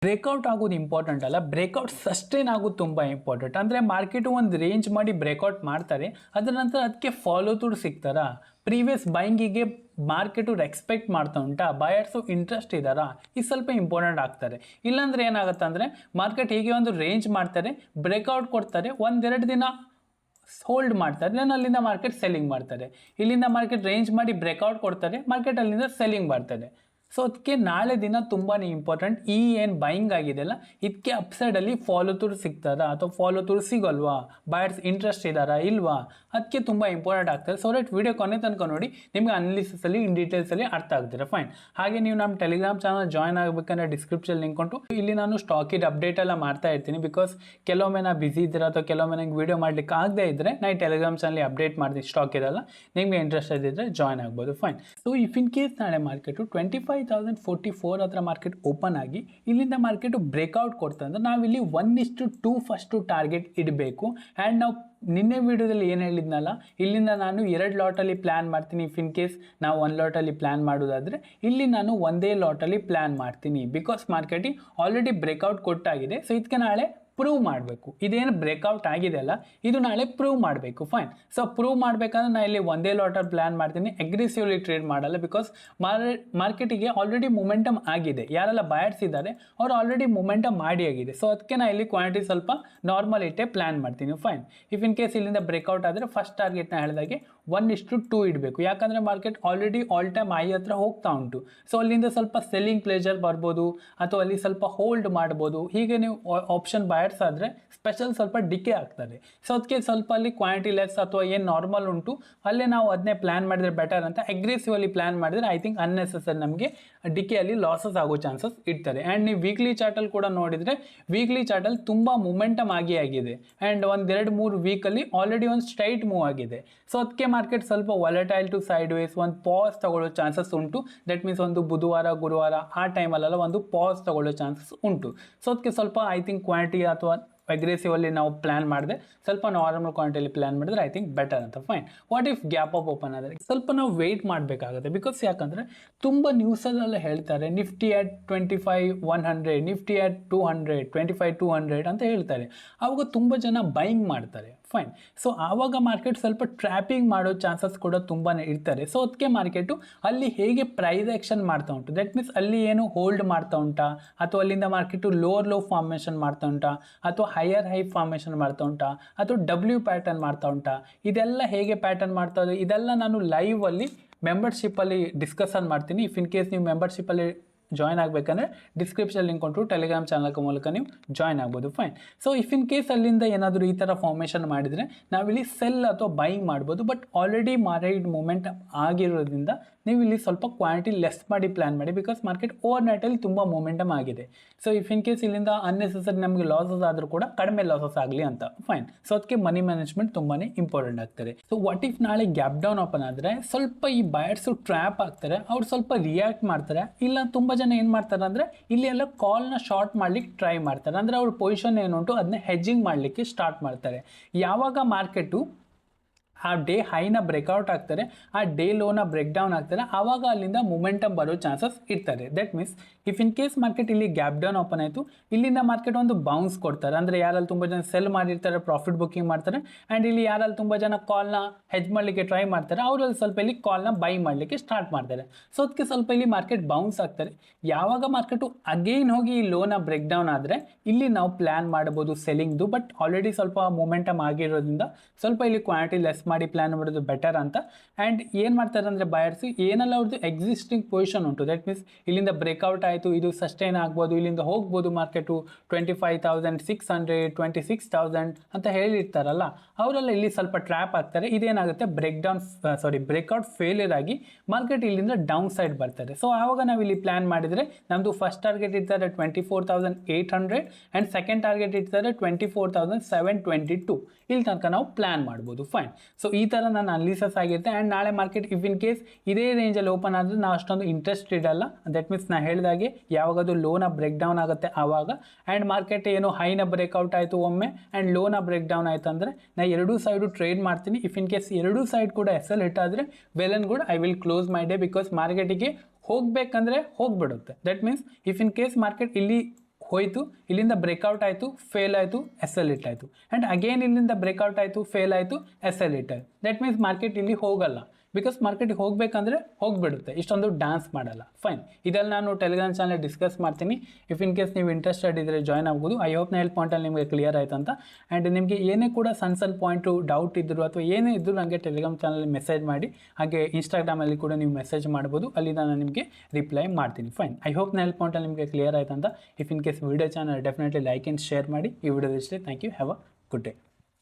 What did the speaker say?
Breakout ಆಗೋದು important ಅಲ್ಲ, breakout sustain ಆಗೋದು ತುಂಬ ಇಂಪಾರ್ಟೆಂಟ್. ಅಂದರೆ ಮಾರ್ಕೆಟು ಒಂದು ರೇಂಜ್ ಮಾಡಿ ಬ್ರೇಕ್ಔಟ್ ಮಾಡ್ತಾರೆ, ಅದರ ನಂತರ ಅದಕ್ಕೆ ಫಾಲೋ ಥ್ರೂ ಸಿಗ್ತಾರಾ, ಪ್ರೀವಿಯಸ್ ಬೈಂಗಿಗೆ ಮಾರ್ಕೆಟು ರೆಕ್ಸ್ಪೆಕ್ಟ್ ಮಾಡ್ತಾ ಉಂಟಾ, ಬಯರ್ಸು ಇಂಟ್ರೆಸ್ಟ್ ಇದ್ದಾರಾ, ಇದು ಸ್ವಲ್ಪ ಇಂಪಾರ್ಟೆಂಟ್ ಆಗ್ತಾರೆ. ಇಲ್ಲಾಂದರೆ ಏನಾಗುತ್ತೆ ಅಂದರೆ ಮಾರ್ಕೆಟ್ ಹೀಗೆ ಒಂದು ರೇಂಜ್ ಮಾಡ್ತಾರೆ, ಬ್ರೇಕ್ಔಟ್ ಕೊಡ್ತಾರೆ, ಒಂದೆರಡು ದಿನ ಹೋಲ್ಡ್ ಮಾಡ್ತಾರೆ, ನಾನು ಅಲ್ಲಿಂದ ಮಾರ್ಕೆಟ್ ಸೆಲ್ಲಿಂಗ್ ಮಾಡ್ತಾರೆ. ಇಲ್ಲಿಂದ ಮಾರ್ಕೆಟ್ ರೇಂಜ್ ಮಾಡಿ ಬ್ರೇಕ್ಔಟ್ ಕೊಡ್ತಾರೆ, ಮಾರ್ಕೆಟ್ ಅಲ್ಲಿಂದ ಸೆಲ್ಲಿಂಗ್ ಮಾಡ್ತಾರೆ. ಸೊ ಅದಕ್ಕೆ ನಾಳೆ ದಿನ ತುಂಬಾ ಇಂಪಾರ್ಟೆಂಟ್. ಈ ಏನು ಬೈಯಿಂಗ್ ಆಗಿದೆಯಲ್ಲ, ಇದಕ್ಕೆ ಅಪ್ಸೈಡಲ್ಲಿ ಫಾಲೋ ಥ್ರೂ ಸಿಗ್ತಾರಾ ಅಥವಾ ಫಾಲೋ ಥ್ರೂ ಸಿಗಲ್ವಾ, ಬಯರ್ಸ್ ಇಂಟ್ರೆಸ್ಟ್ ಇದ್ದಾರಾ ಇಲ್ವಾ, ಅದಕ್ಕೆ ತುಂಬ ಇಂಪಾರ್ಟೆಂಟ್ ಆಗ್ತದೆ. ಸೊ ರೈಟ್, ವಿಡಿಯೋ ಕೊನೆ ತನಕ ನೋಡಿ, ನಿಮಗೆ ಅನಾಲಿಸಿಸಲ್ಲಿ ಇನ್ ಡೀಟೇಲ್ಸಲ್ಲಿ ಅರ್ಥ ಆಗ್ತೀರಾ. ಫೈನ್. ಹಾಗೆ ನೀವು ನಮ್ಮ ಟೆಲಿಗ್ರಾಮ್ ಚಾನಲ್ ಜಾಯ್ನ್ ಆಗಬೇಕಂದ್ರೆ ಡಿಸ್ಕ್ರಿಪ್ಷನ್ ಲಿಂಕ್ ಉಂಟು. ಇಲ್ಲಿ ನಾನು ಸ್ಟಾಕಿಡ್ ಅಪ್ಡೇಟ್ ಎಲ್ಲ ಮಾಡ್ತಾ ಇರ್ತೀನಿ. ಬಿಕಾಸ್ ಕೆಲವೊಮ್ಮೆ ನಾ ಬಿಸಿ ಇದ್ದೀರಾ ಅಥವಾ ಕೆಲವೊಮ್ಮೆ ನಂಗೆ ವಿಡಿಯೋ ಮಾಡ್ಲಿಕ್ಕೆ ಆಗದೆ ಇದ್ದರೆ ನಾ ಈ ಟೆಲಿಗ್ರಾಮ್ ಚಾನಲ್ ಅಪ್ಡೇಟ್ ಮಾಡ್ತೀನಿ. ಸ್ಟಾಕ್ ಇರಲ್ಲ, ನಿಮಗೆ ಇಂಟ್ರೆಸ್ಟ್ ಇದ್ದರೆ ಜಾಯ್ನ್ ಆಗ್ಬೋದು. Fine. So if in case ನಾಳೆ ಮಾರ್ಕೆಟು 25,044 ಹತ್ರ ಮಾರ್ಕೆಟ್ ಓಪನ್ ಆಗಿ ಇಲ್ಲಿಂದ ಮಾರ್ಕೆಟು ಬ್ರೇಕ್ಔಟ್ ಕೊಡ್ತಾ ಅಂದ್ರೆ ನಾವಿಲ್ಲಿ 1:2 ಫಸ್ಟು ಟಾರ್ಗೆಟ್ ಇಡಬೇಕು. ಆ್ಯಂಡ್ ನಾವು ನಿನ್ನೆ ವಿಡಿಯೋದಲ್ಲಿ ಏನು ಹೇಳಿದ್ನಲ್ಲ, ಇಲ್ಲಿಂದ ನಾನು 2 ಲಾಟಲ್ಲಿ ಪ್ಲ್ಯಾನ್ ಮಾಡ್ತೀನಿ. ಇಫ್ ಇನ್ ಕೇಸ್ ನಾವು 1 ಲಾಟಲ್ಲಿ ಪ್ಲ್ಯಾನ್ ಮಾಡೋದಾದರೆ ಇಲ್ಲಿ ನಾನು ಒಂದೇ ಲಾಟಲ್ಲಿ ಪ್ಲ್ಯಾನ್ ಮಾಡ್ತೀನಿ. ಬಿಕಾಸ್ ಮಾರ್ಕೆಟಿಗೆ ಆಲ್ರೆಡಿ ಬ್ರೇಕ್ಔಟ್ ಕೊಟ್ಟಾಗಿದೆ. ಸೊ ಇದಕ್ಕೆ ನಾಳೆ ಪ್ರೂವ್ ಮಾಡಬೇಕು. ಇದೇನು ಬ್ರೇಕ್ಔಟ್ ಆಗಿದೆ ಅಲ್ಲ, ಇದು ನಾಳೆ ಪ್ರೂವ್ ಮಾಡಬೇಕು. ಫೈನ್. ಸೊ ಪ್ರೂವ್ ಮಾಡಬೇಕಂದ್ರೆ ನಾನು ಇಲ್ಲಿ ಒಂದೇ ಲಾಟಲ್ಲಿ ಪ್ಲ್ಯಾನ್ ಮಾಡ್ತೀನಿ, ಅಗ್ರೆಸಿವ್ಲಿ ಟ್ರೇಡ್ ಮಾಡಲ್ಲ. ಬಿಕಾಸ್ ಮಾರ್ಕೆಟಿಗೆ ಆಲ್ರೆಡಿ ಮೊಮೆಂಟಮ್ ಆಗಿದೆ, ಯಾರೆಲ್ಲ ಬಯರ್ಸ್ ಇದ್ದಾರೆ ಅವ್ರು ಆಲ್ರೆಡಿ ಮೊಮೆಂಟಮ್ ಮಾಡಿ ಆಗಿದೆ. ಸೊ ಅದಕ್ಕೆ ನಾನು ಇಲ್ಲಿ ಕ್ವಾಂಟಿಟಿ ಸ್ವಲ್ಪ ನಾರ್ಮಲ್ ಇಟ್ಟೆ ಪ್ಲ್ಯಾನ್ ಮಾಡ್ತೀನಿ. ಫೈನ್. ಇಫ್ ಇನ್ ಕೇಸ್ ಇಲ್ಲಿಂದ ಬ್ರೇಕ್ಔಟ್ ಆದರೆ ಫಸ್ಟ್ ಟಾರ್ಗೆಟ್ನ ಹೇಳಿದಾಗೆ 1:2 ಇಡಬೇಕು. ಯಾಕಂದರೆ market already all time high ಹತ್ರ ಹೋಗ್ತಾ ಉಂಟು. ಸೊ ಅಲ್ಲಿಂದ ಸ್ವಲ್ಪ ಸೆಲ್ಲಿಂಗ್ ಪ್ಲೇಜರ್ ಬರ್ಬೋದು ಅಥವಾ ಅಲ್ಲಿ ಸ್ವಲ್ಪ ಹೋಲ್ಡ್ ಮಾಡ್ಬೋದು. ಹೀಗೆ ನೀವು ಆಪ್ಷನ್ ಬಯರ್ಸ್ ಆದರೆ ಸ್ಪೆಷಲ್ ಸ್ವಲ್ಪ ಡಿಕೆ ಆಗ್ತದೆ. ಸೊ ಅದಕ್ಕೆ ಸ್ವಲ್ಪ ಅಲ್ಲಿ ಕ್ವಾಂಟಿಟಿ ಲೆಸ್ ಅಥವಾ ಏನು ನಾರ್ಮಲ್ ಉಂಟು ಅಲ್ಲೇ ನಾವು ಅದನ್ನೇ ಪ್ಲ್ಯಾನ್ ಮಾಡಿದರೆ ಬೆಟರ್ ಅಂತ. ಅಗ್ರೆಸಿವಲ್ಲಿ ಪ್ಲ್ಯಾನ್ ಮಾಡಿದರೆ ಐ ಥಿಂಕ್ ಅನ್ನೆಸೆಸರಿ ನಮಗೆ ಡಿಕೆಯಲ್ಲಿ ಲಾಸಸ್ ಆಗೋ ಚಾನ್ಸಸ್ ಇರ್ತಾರೆ. ಆ್ಯಂಡ್ ನೀವು ವೀಕ್ಲಿ ಚಾರ್ಟಲ್ಲಿ ಕೂಡ ನೋಡಿದರೆ ವೀಕ್ಲಿ ಚಾರ್ಟಲ್ಲಿ ತುಂಬ ಮೊಮೆಂಟಮ್ ಆಗಿದೆ. ಆ್ಯಂಡ್ 1-2-3 ವೀಕಲ್ಲಿ ಆಲ್ರೆಡಿ ಒಂದು ಸ್ಟ್ರೈಟ್ ಮೂವ್ ಆಗಿದೆ. ಸೊ ಅದಕ್ಕೆ ಮಾರ್ಕೆಟ್ ಸ್ವಲ್ಪ ವಾಲಟೈಲ್ ಟು ಸೈಡ್ ವೇಸ್ ಒಂದು ಪಾಸ್ ತಗೊಳ್ಳೋ ಚಾನ್ಸಸ್ ಉಂಟು. ದಟ್ ಮೀನ್ಸ್ ಒಂದು ಬುಧವಾರ ಗುರುವಾರ ಆ ಟೈಮಲ್ಲೆಲ್ಲ ಒಂದು ಪಾಸ್ ತಗೊಳ್ಳೋ ಚಾನ್ಸಸ್ ಉಂಟು. ಸೊ ಅದಕ್ಕೆ ಸ್ವಲ್ಪ ಐ ಥಿಂಕ್ ಕ್ವಾಂಟಿಟಿ ಅಥವಾ ಅಗ್ರೆಸಿವಲ್ಲಿ ನಾವು ಪ್ಲ್ಯಾನ್ ಮಾಡಿದೆ, ಸ್ವಲ್ಪ ನಾರ್ಮಲ್ ಕ್ವಾಂಟಿಟಿಯಲ್ಲಿ ಪ್ಲ್ಯಾನ್ ಮಾಡಿದ್ರೆ ಐ ಥಿಂಕ್ ಬೆಟರ್ ಅಂತ. Fine. What if gap up open ಆದರೆ ಸ್ವಲ್ಪ ನಾವು ವೆಯ್ಟ್ ಮಾಡಬೇಕಾಗುತ್ತೆ. ಬಿಕಾಸ್ ಯಾಕಂದರೆ ತುಂಬ ನ್ಯೂಸಲ್ಲೆಲ್ಲ ಹೇಳ್ತಾರೆ ನಿಫ್ಟಿ ಅಟ್ 25,100, ನಿಫ್ಟಿ ಅಟ್ 200, 25,200 ಅಂತ ಹೇಳ್ತಾರೆ. ಆವಾಗ ತುಂಬ ಜನ ಬೈಯಿಂಗ್ ಮಾಡ್ತಾರೆ. ಫೈನ್. ಸೊ ಆವಾಗ ಮಾರ್ಕೆಟ್ ಸ್ವಲ್ಪ ಟ್ರ್ಯಾಪಿಂಗ್ ಮಾಡೋ ಚಾನ್ಸಸ್ ಕೂಡ ತುಂಬಾ ಇರ್ತಾರೆ. ಸೊ ಅದಕ್ಕೆ ಮಾರ್ಕೆಟು ಅಲ್ಲಿ ಹೇಗೆ ಪ್ರೈಸ್ ಆ್ಯಕ್ಷನ್ ಮಾಡ್ತಾ ಉಂಟು, ದಟ್ ಮೀನ್ಸ್ ಅಲ್ಲಿ ಏನು ಹೋಲ್ಡ್ ಮಾಡ್ತಾ ಉಂಟಾ ಅಥವಾ ಅಲ್ಲಿಂದ ಮಾರ್ಕೆಟು ಲೋವರ್ ಲೋ ಫಾರ್ಮೇಷನ್ ಮಾಡ್ತಾ ಉಂಟಾ ಅಥವಾ ಹೈಯರ್ ಹೈ ಫಾರ್ಮೇಷನ್ ಮಾಡ್ತಾ ಉಂಟಾ ಅಥವಾ ಡಬ್ಲ್ಯೂ ಪ್ಯಾಟರ್ನ್ ಮಾಡ್ತಾ ಉಂಟಾ, ಇದೆಲ್ಲ ಹೇಗೆ ಪ್ಯಾಟರ್ನ್ ಮಾಡ್ತಾ ಇದೆ ಇದೆಲ್ಲ ನಾನು ಲೈವಲ್ಲಿ ಮೆಂಬರ್ಶಿಪ್ಪಲ್ಲಿ ಡಿಸ್ಕಷನ್ ಮಾಡ್ತೀನಿ. ಇಫ್ ಇನ್ ಕೇಸ್ ನೀವು ಮೆಂಬರ್ಶಿಪ್ಪಲ್ಲಿ ಜಾಯ್ನ್ ಆಗಬೇಕಂದ್ರೆ ಡಿಸ್ಕ್ರಿಪ್ಷನ್ ಲಿಂಕ್ ಕೊಟ್ಟು ಟೆಲಿಗ್ರಾಮ್ ಚಾನಲ್ ಮೂಲಕ ನೀವು ಜಾಯ್ನ್ ಆಗ್ಬೋದು. Fine. So if in case ಅಲ್ಲಿಂದ ಏನಾದರೂ ಈ ಥರ ಫಾರ್ಮೇಷನ್ ಮಾಡಿದರೆ ನಾವಿಲ್ಲಿ ಸೆಲ್ ಅಥವಾ ಬೈಯಿಂಗ್ ಮಾಡ್ಬೋದು. ಬಟ್ ಆಲ್ರೆಡಿ ಮಾರ್ಕೆಟ್ ಮೊಮೆಂಟಮ್ ಆಗಿರೋದ್ರಿಂದ ನೀವು ಇಲ್ಲಿ ಸ್ವಲ್ಪ ಕ್ವಾಂಟಿಟಿ ಲೆಸ್ ಮಾಡಿ ಪ್ಲ್ಯಾನ್ ಮಾಡಿ. ಬಿಕಾಸ್ ಮಾರ್ಕೆಟ್ ಓವರ್ ನೈಟಲ್ಲಿ ತುಂಬ ಮೊಮೆಂಟಮ್ ಆಗಿದೆ. ಸೊ ಇಫ್ ಇನ್ ಕೇಸ್ ಇಲ್ಲಿಂದ ಅನ್ನೆಸೆಸರಿ ನಮಗೆ ಲಾಸಸ್ ಆದರೂ ಕೂಡ ಕಡಿಮೆ ಲಾಸಸ್ ಆಗಲಿ ಅಂತ. ಫೈನ್. ಸೊ ಅದಕ್ಕೆ ಮನಿ ಮ್ಯಾನೇಜ್ಮೆಂಟ್ ತುಂಬಾ ಇಂಪಾರ್ಟೆಂಟ್ ಆಗ್ತಾರೆ. ಸೊ ವಾಟ್ ಇಫ್ ನಾಳೆ ಗ್ಯಾಪ್ ಡೌನ್ ಓಪನ್ ಆದರೆ ಸ್ವಲ್ಪ ಈ ಬಯರ್ಸು ಟ್ರ್ಯಾಪ್ ಆಗ್ತಾರೆ, ಅವ್ರು ಸ್ವಲ್ಪ ರಿಯಾಕ್ಟ್ ಮಾಡ್ತಾರೆ. ಇಲ್ಲ ತುಂಬ ಜನ ಏನು ಮಾಡ್ತಾರೆ ಅಂದರೆ ಇಲ್ಲಿ ಎಲ್ಲ ಕಾಲ್ನ ಶಾರ್ಟ್ ಮಾಡ್ಲಿಕ್ಕೆ ಟ್ರೈ ಮಾಡ್ತಾರೆ. ಅಂದರೆ ಅವ್ರ ಪೊಸಿಷನ್ ಏನುಂಟು ಅದನ್ನ ಹೆಜ್ಜಿಂಗ್ ಮಾಡಲಿಕ್ಕೆ ಸ್ಟಾರ್ಟ್ ಮಾಡ್ತಾರೆ. ಯಾವಾಗ ಮಾರ್ಕೆಟು ಆ ಡೇ ಹೈನ ಬ್ರೇಕ್ಔಟ್ ಆಗ್ತಾರೆ, ಆ ಡೇ ಲೋನ ಬ್ರೇಕ್ ಡೌನ್ ಆಗ್ತಾರೆ, ಆವಾಗ ಅಲ್ಲಿಂದ ಮೊಮೆಂಟಮ್ ಬರೋ ಚಾನ್ಸಸ್ ಇರ್ತಾರೆ. That means if in case market ಇಲ್ಲಿ ಗ್ಯಾಪ್ ಡೌನ್ ಓಪನ್ ಆಯಿತು, ಇಲ್ಲಿಂದ ಮಾರ್ಕೆಟ್ ಒಂದು ಬೌನ್ಸ್ ಕೊಡ್ತಾರೆ. ಅಂದರೆ ಯಾರಲ್ಲಿ ತುಂಬ ಜನ ಸೆಲ್ ಮಾಡಿರ್ತಾರೆ, ಪ್ರಾಫಿಟ್ ಬುಕ್ಕಿಂಗ್ ಮಾಡ್ತಾರೆ. ಆ್ಯಂಡ್ ಇಲ್ಲಿ ಯಾರಲ್ಲಿ ತುಂಬ ಜನ ಕಾಲ್ನ ಹೆಜ್ ಮಾಡಲಿಕ್ಕೆ ಟ್ರೈ ಮಾಡ್ತಾರೆ, ಅವರಲ್ಲಿ ಸ್ವಲ್ಪ ಇಲ್ಲಿ ಕಾಲ್ನ ಬೈ ಮಾಡಲಿಕ್ಕೆ ಸ್ಟಾರ್ಟ್ ಮಾಡ್ತಾರೆ. ಸೊ ಅದಕ್ಕೆ ಸ್ವಲ್ಪ ಇಲ್ಲಿ ಮಾರ್ಕೆಟ್ ಬೌನ್ಸ್ ಆಗ್ತಾರೆ. ಯಾವಾಗ ಮಾರ್ಕೆಟು ಅಗೈನ್ ಹೋಗಿ ಈ ಲೋನ ಬ್ರೇಕ್ ಡೌನ್ ಆದರೆ ಇಲ್ಲಿ ನಾವು ಪ್ಲ್ಯಾನ್ ಮಾಡ್ಬೋದು ಸೆಲ್ಲಿಂಗ್ದು. ಬಟ್ ಆಲ್ರೆಡಿ ಸ್ವಲ್ಪ ಮೊಮೆಂಟಮ್ ಆಗಿರೋದ್ರಿಂದ ಸ್ವಲ್ಪ ಇಲ್ಲಿ ಕ್ವಾಂಟಿಟಿ ಲೆಸ್ ಮಾಡಿ ಪ್ಲ್ಯಾನ್ ಮಾಡೋದು ಬೆಟರ್ ಅಂತ. ಆ್ಯಂಡ್ ಏನು ಮಾಡ್ತಾರೆ ಅಂದರೆ ಬಯರ್ಸ್ ಏನೆಲ್ಲ ಅವ್ರದ್ದು ಎಕ್ಸಿಸ್ಟಿಂಗ್ ಪೊಸಿಷನ್ ಉಂಟು, ದಟ್ ಮೀನ್ಸ್ ಇಲ್ಲಿಂದ ಬ್ರೇಕ್ಔಟ್ ಆಯಿತು, ಇದು ಸಸ್ಟೈನ್ ಆಗ್ಬೋದು, ಇಲ್ಲಿಂದ ಹೋಗ್ಬೋದು ಮಾರ್ಕೆಟು 25,600, 26,000 ಅಂತ ಹೇಳಿರ್ತಾರಲ್ಲ, ಅವರೆಲ್ಲ ಇಲ್ಲಿ ಸ್ವಲ್ಪ ಟ್ರ್ಯಾಪ್ ಆಗ್ತಾರೆ. ಇದೇನಾಗುತ್ತೆ ಬ್ರೇಕ್ಔಟ್ ಫೇಲಿಯರ್ ಆಗಿ ಮಾರ್ಕೆಟ್ ಇಲ್ಲಿಂದ ಡೌನ್ ಸೈಡ್ ಬರ್ತಾರೆ. ಸೊ ಆವಾಗ ನಾವು ಇಲ್ಲಿ ಪ್ಲ್ಯಾನ್ ಮಾಡಿದರೆ ನಮ್ಮದು ಫಸ್ಟ್ ಟಾರ್ಗೆಟ್ ಇರ್ತಾರೆ 24,800 ಆ್ಯಂಡ್ ಸೆಕೆಂಡ್ ಟಾರ್ಗೆಟ್ ಇರ್ತಾರೆ 24,722. ಇಲ್ಲಿ ತನಕ ನಾವು ಪ್ಲ್ಯಾನ್ ಮಾಡ್ಬೋದು. ಫೈನ್. ಸೊ ಈ ಥರ ನಾನು ಅನಾಲಿಸಿಸ್ ಆಗಿರುತ್ತೆ. ಆ್ಯಂಡ್ ನಾಳೆ ಮಾರ್ಕೆಟ್ ಇಫ್ ಇನ್ ಕೇಸ್ ಇದೇ ರೇಂಜಲ್ಲಿ ಓಪನ್ ಆದರೆ ನಾವು ಅಷ್ಟೊಂದು ಇಂಟ್ರೆಸ್ಟ್ ಇಡಲ್ಲ. ದಟ್ ಮೀನ್ಸ್ ನಾನು ಹೇಳಿದಾಗೆ ಯಾವಾಗದು ಲೋನ ಬ್ರೇಕ್ ಡೌನ್ ಆಗುತ್ತೆ ಆವಾಗ. ಆ್ಯಂಡ್ ಮಾರ್ಕೆಟ್ ಏನು ಹೈನ ಬ್ರೇಕ್ಔಟ್ ಆಯಿತು ಒಮ್ಮೆ ಆ್ಯಂಡ್ ಲೋನ ಬ್ರೇಕ್ ಡೌನ್ ಆಯಿತು ಅಂದರೆ ನಾನು ಎರಡೂ ಸೈಡು ಟ್ರೇಡ್ ಮಾಡ್ತೀನಿ. ಇಫ್ ಇನ್ ಕೇಸ್ ಎರಡೂ ಸೈಡ್ ಕೂಡ SL ಹಿಟ್ ಆದರೆ well and good, I will close my day. Because ಮಾರ್ಕೆಟಿಗೆ ಹೋಗಬೇಕಂದ್ರೆ ಹೋಗ್ಬಿಡುತ್ತೆ. That means if in case market ಇಲ್ಲಿ ಹೋಯಿತು, ಇಲ್ಲಿಂದ ಬ್ರೇಕ್ಔಟ್ ಆಯಿತು, ಫೇಲ್ ಆಯಿತು, ಎಸ್ ಎಲ್ ಇಟ್ ಆಯಿತು, ಆ್ಯಂಡ್ ಅಗೇನ್ ಇಲ್ಲಿಂದ ಬ್ರೇಕ್ಔಟ್ ಆಯಿತು, ಫೇಲ್ ಆಯಿತು, ಎಸ್ ಎಲ್ ಇಟ್ ಆಯಿತು. ದಟ್ ಮೀನ್ಸ್ ಮಾರ್ಕೆಟ್ ಇಲ್ಲಿ ಹೋಗಲ್ಲ, ಬಿಕಾಸ್ ಮಾರ್ಕೆಟಿಗೆ ಹೋಗಬೇಕಂದ್ರೆ ಹೋಗಿಬಿಡುತ್ತೆ, ಇಷ್ಟೊಂದು ಡ್ಯಾನ್ಸ್ ಮಾಡಲ್ಲ. ಫೈನ್, ಇದೆಲ್ಲ ನಾನು ಟೆಲಿಗ್ರಾಮ್ ಚಾನಲ್ ಡಿಸ್ಕಸ್ ಮಾಡ್ತೀನಿ. ಇಫ್ ಇನ್ ಕೇಸ್ ನೀವು ಇಂಟ್ರೆಸ್ಟೆಡ್ ಇದ್ದರೆ ಜಾಯ್ನ್ ಆಗ್ಬೋದು. ಐ ಹೋಪ್ ನಾನು ಹೇಳಿ ಪಾಯಿಂಟಲ್ಲಿ ನಿಮಗೆ ಕ್ಲಿಯರ್ ಆಯ್ತು ಅಂತ. ಆ್ಯಂಡ್ ನಿಮಗೆ ಏನೇ ಕೂಡ ಸಣ್ಣ ಪಾಯಿಂಟು ಡೌಟ್ ಇದ್ದರು ಅಥವಾ ಏನೇ ಇದ್ದರೂ ನನಗೆ ಟೆಲಿಗ್ರಾಮ್ ಚಾನಲಲ್ಲಿ ಮೆಸೇಜ್ ಮಾಡಿ, ಹಾಗೆ ಇನ್ಸ್ಟಾಗ್ರಾಮಲ್ಲಿ ಕೂಡ ನೀವು ಮೆಸೇಜ್ ಮಾಡ್ಬೋದು, ಅಲ್ಲಿ ನಾನು ನಿಮಗೆ ರಿಪ್ಲೈ ಮಾಡ್ತೀನಿ. ಫೈನ್, ಐ ಹೋಪ್ ನಾನು ಹೇಳಿ ಪಾಯಿಂಟಲ್ಲಿ ನಿಮಗೆ ಕ್ಲಿಯರ್ ಆಯ್ತು ಅಂತ. If in case video channel definitely like and share ಮಾಡಿ. ಈ ವಿಡಿಯೋದಷ್ಟೇ. Thank you. Have a good day.